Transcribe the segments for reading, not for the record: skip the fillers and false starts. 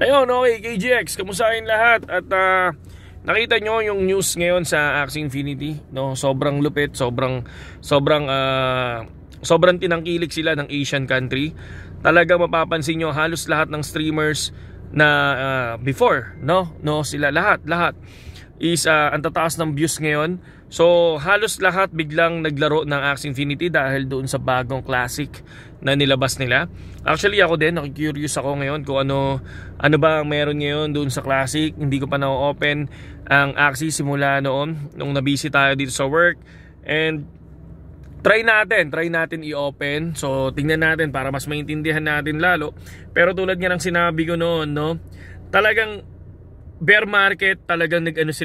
Ayun, okay, KGX, kamusta kayong lahat? At nakita nyo yung news ngayon sa Axie Infinity, no? Sobrang lupit, sobrang tinangkilik sila ng Asian country. Talaga mapapansin nyo halos lahat ng streamers na before, no sila lahat is ang tataas ng views ngayon. So halos lahat biglang naglaro ng Axie Infinity dahil doon sa bagong classic na nilabas nila. Actually ako din, curious ako ngayon kung ano ba ang meron ngayon doon sa classic. Hindi ko pa na-open ang Axie simula noon nung na-busy tayo dito sa work. And try natin i-open. So tingnan natin para mas maintindihan natin lalo. Pero tulad nga ng sinabi ko noon, no, talagang bear market, talagang nag-invest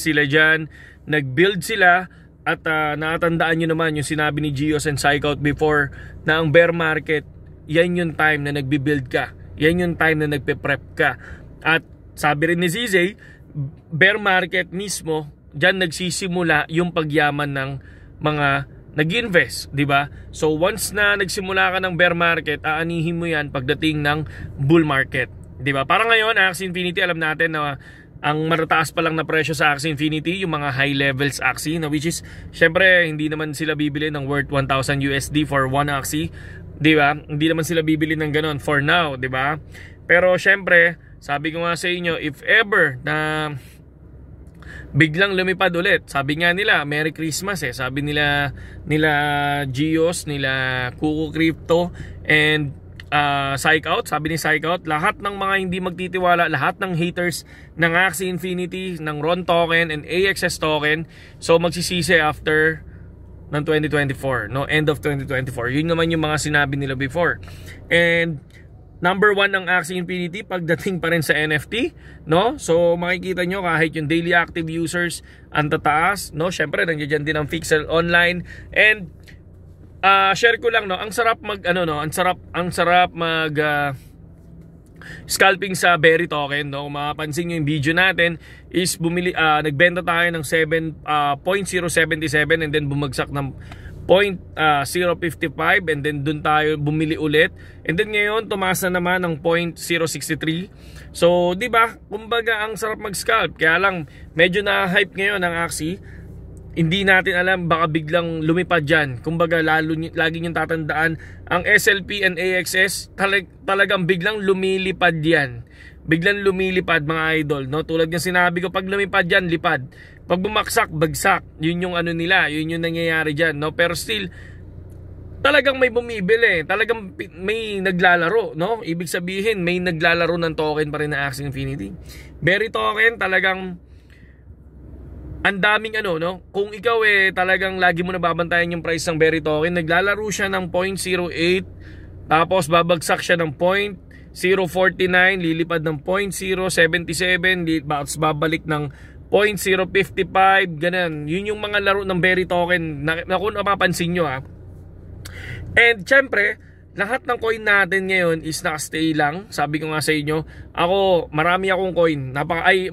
sila dyan, nag-build sila. At nakatandaan nyo naman yung sinabi ni Gios and Psychout before na ang bear market, yan yung time na nagbi-build ka, yan yung time na nagpe-prep ka. At sabi rin ni ZZ, bear market mismo, dyan nagsisimula yung pagyaman ng mga nag-invest, di ba? So once na nagsimula ka ng bear market, aanihin mo yan pagdating ng bull market, di ba? Para ngayon, Axie Infinity, alam natin na ang matataas pa lang na presyo sa Axie Infinity, yung mga high levels Axie, na which is, syempre, hindi naman sila bibili ng worth 1,000 USD for one Axie, di ba? Hindi naman sila bibili ng ganon for now, di ba? Pero syempre, sabi ko nga sa inyo, if ever na biglang lumipad ulit, sabi nga nila, Merry Christmas sabi nila Gios, nila Kuko Crypto, and Psychout, sabi ni Psychout, lahat ng mga hindi magtitiwala, lahat ng haters ng Axie Infinity, ng RON token and AXS token, so magsisisi after ng 2024, no, end of 2024. Yun naman yung mga sinabi nila before. And number 1 ng Axie Infinity pagdating pa rin sa NFT, no? So makikita nyo kahit yung daily active users ang tataas, no? Syempre nandiyan din ang Pixel Online. And share ko lang, no, ang sarap mag scalping sa Berry token, no. Kung mapapansin niyo yung video natin is nagbenta tayo ng 0.077 and then bumagsak ng 0.055 and then dun tayo bumili ulit. And then ngayon tumaas na naman ng 0.063. So, di ba? Kumbaga ang sarap mag-scalp. Kaya lang medyo na-hype ngayon ang Axie. Hindi natin alam, baka biglang lumipad dyan. Kumbaga lagi niyong tatandaan, ang SLP and AXS talagang biglang lumilipad yan. Biglang lumilipad mga idol, no? Tulad ng sinabi ko, pag lumipad yan, lipad. Pag bumaksak, bagsak. Yun yung nila, yun yung nangyayari dyan, no? Pero still, talagang may bumibili, talagang may naglalaro, no? Ibig sabihin, may naglalaro ng token pa rin na Axie Infinity. Berry token, talagang ang daming no? Kung ikaw talagang lagi mo nababantayan yung price ng Berry token, naglalaro siya ng 0.08, tapos babagsak siya ng 0.049, lilipad ng 0.077, tapos babalik ng 0.055, ganun. Yun yung mga laro ng Berry token na kung napapansin nyo And syempre, lahat ng coin natin ngayon is nakastay lang. Sabi ko nga sa inyo, ako marami akong coin,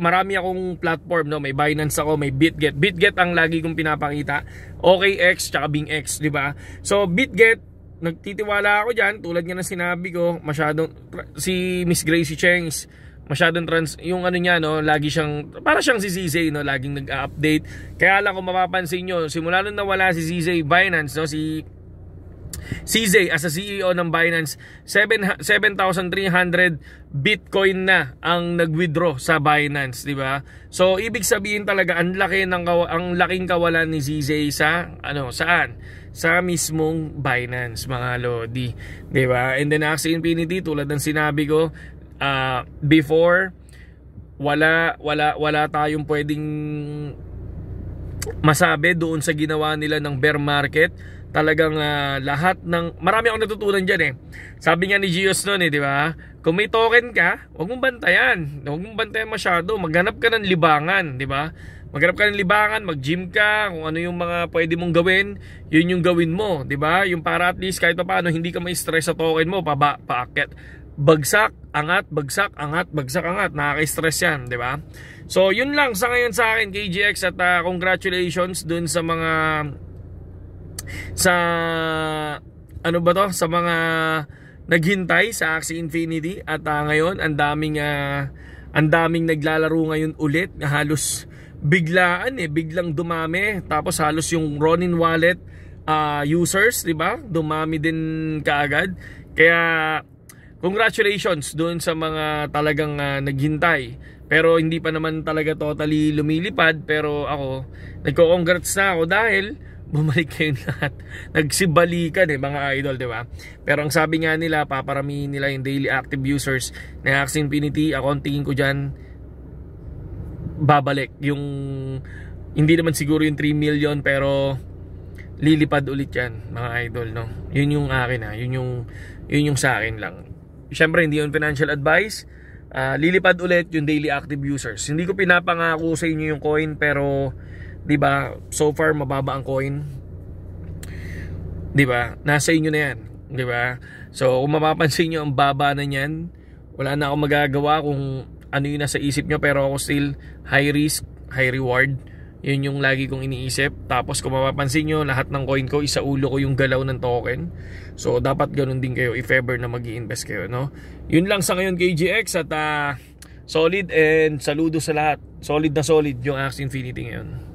marami akong platform, no. May Binance ako, may BitGet ang lagi kong pinapakita, OKX tsaka BingX, di ba? So BitGet, nagtitiwala ako diyan, tulad nga ng sinabi ko, masyadong si Miss Gracie Cheng, masyadong yung niya, no, lagi siyang para siyang si ZZ, no, laging nag-update. Kaya lang kung mapapansin nyo, simula nung nawala si ZZ Binance, no, si CZ as a CEO ng Binance, 7,300 Bitcoin na ang nag-withdraw sa Binance, di ba? So ibig sabihin talaga ang laking kawalan ni CZ sa saan? Sa mismong Binance, mga lodi, di ba? And then Axie Infinity, tulad ng sinabi ko before, wala tayong pwedeng masabi doon sa ginawa nila ng bear market. Talagang lahat ng marami akong natutunan diyan Sabi nga ni Gios noon di ba? Kung may token ka, huwag mong bantayan. Huwag mong bantayan masyado. Maghanap ka ng libangan, di ba? Maghanap ka ng libangan, mag-gym ka, kung ano yung mga pwede mong gawin, yun yung gawin mo, di ba? Yung para at least kahit paano hindi ka ma-stress sa token mo, paakyat. Bagsak, angat, bagsak, angat, bagsak, angat. Nakaka-stress yan, di ba? So, yun lang sa ngayon sa akin, KGX, at congratulations dun sa mga sa mga naghintay sa Axie Infinity at ngayon ang daming naglalaro ngayon ulit na halos biglaan biglang dumami. Tapos halos yung Ronin wallet users, 'di ba? Dumami din kaagad. Kaya congratulations doon sa mga talagang naghintay. Pero hindi pa naman talaga totally lumilipad. Pero ako, nagko-congrats na ako dahil bumalik kayong lahat. Nagsibalikan mga idol, di ba? Pero ang sabi nga nila, paparamihin nila yung daily active users na Axie Infinity. Ako ang tingin ko dyan, babalik. Yung, hindi naman siguro yung 3 million, pero lilipad ulit yan, mga idol, no? Yun yung akin yun yung sa akin lang. Siyempre, hindi yun financial advice. Lilipad ulit yung daily active users. Hindi ko pinapangako sa inyo yung coin, pero 'di ba, so far mababa ang coin. 'Di ba? Nasa inyo na 'yan, 'di ba? So, kung mapapansin niyo ang baba na niyan, wala na akong magagawa kung ano yung nasa isip niyo, pero ako still high risk, high reward. Yun yung lagi kong iniisip. Tapos kung mapapansin nyo, lahat ng coin ko, isa ulo ko yung galaw ng token. So dapat ganun din kayo if ever na mag-i-invest kayo, no? Yun lang sa ngayon KGX at solid, and saludo sa lahat. Solid na solid yung Axie Infinity ngayon.